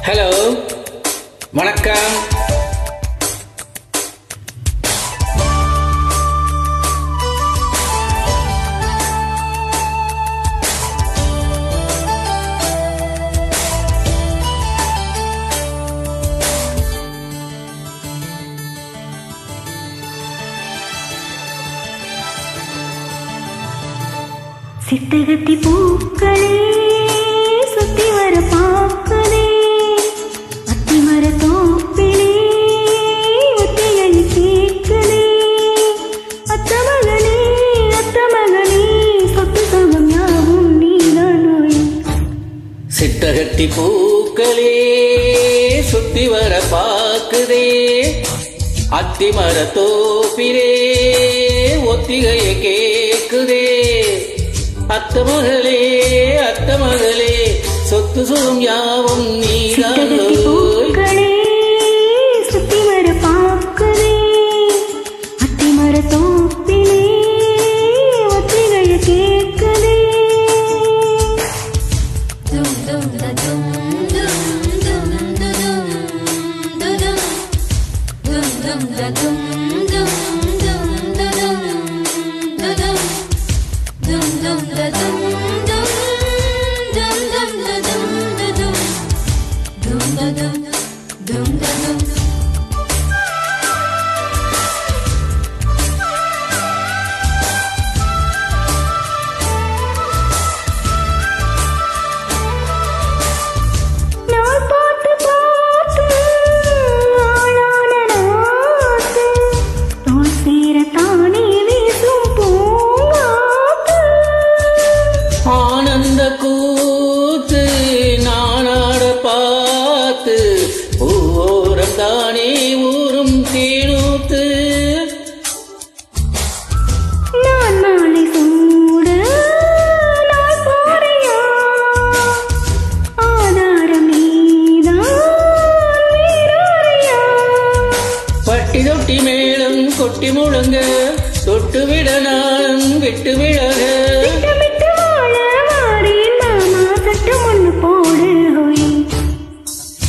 Hello, வணக்கம். சிட்டகத்தி பூக்களே சுத்தி வர பார்க்கலே, அத்தி மர தோப்பிலே ஒத்தையணி கேட்கலே, அத்த மகனே சொத்து சுகம் யாவும் நீதானோய். சிட்டகத்தி பூக்களே சுத்தி வர பார்க்குதே, அத்தி மர தோப்பிலே ஒத்திகைய கேக்குதே, அத்த மகளே சொத்து சுகம் யாவும் நீதானோய். சுத்தி வர பார்க்குதே, அத்தி மர தோப்பிலே ஒத்திகைய கேட்குதே. ஆனந்த கூத்து நானாட பார்த்து ஊரம் தானே ஊரும் தேனூத்து, நான் மாலை சூட நான் போறையா, ஆதாரம் நீதான் வீராரையா. பட்டி தொட்டி மேளம் கொட்டி முழங்க, தொட்டு விட நான் விட்டு விழக,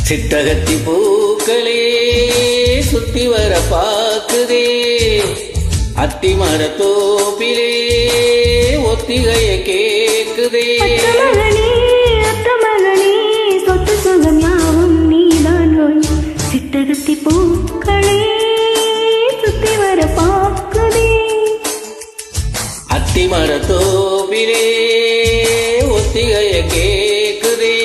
சிட்டகத்தி பூக்களே சுத்தி வர பார்க்குதே, அத்தி மர தோப்பிலே ஒத்திகைய கேக்குதே. அத்த மகனே சொத்து சுகம் யாவும் நீதானோய். சிட்டகத்தி பூக்களே சுத்தி வர பார்க்குதே, அத்தி மர தோப்பிலே ஒத்திகைய கேக்குதே.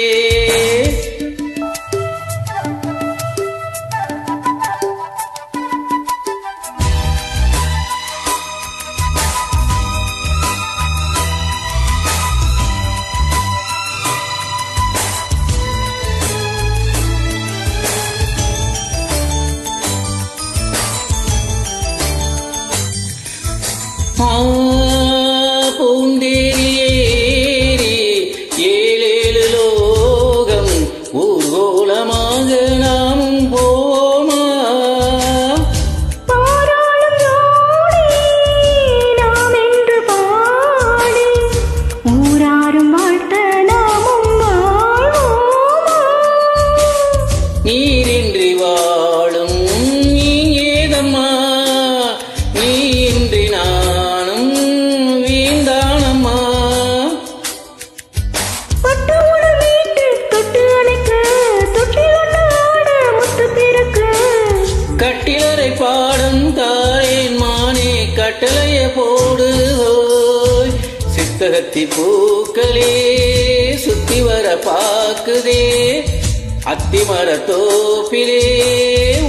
பூந்தேரி ஏழேழு லோகம் ஊர்கோலமாக நாமும் போமா, நாம் என்று பாடி ஊராரும் வாழ்த்த நாமும் வாழ்வோமா. நீரின்றி வாழும் நீ ஏதம்மா, நீயின்றி நானும் வீந்தானம்மா. பட்டு உட வீட்டு தொட்டு அணைக்க, தொட்டில் ஒன்று ஆட முத்து பிறக்க, கட்டிலறை பாடம் தாரேன் மானே கட்டளைய போடு ஹோய். சித்தகத்தி பூக்களே சுத்தி வர பார்க்குதே, அத்தி மர தோப்பிலே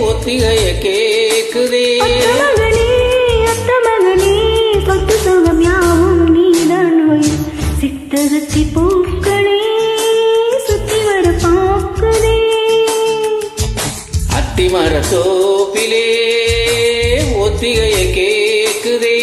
ஒத்திகைய கேக்குதே. அத்த மகனே சொத்து சுகம் யாவும் நீதானோய். சித்தகத்தி பூக்களே சுத்தி வர பார்க்குதே, அத்தி மர தோப்பிலே ஒத்திகைய கேக்குதே.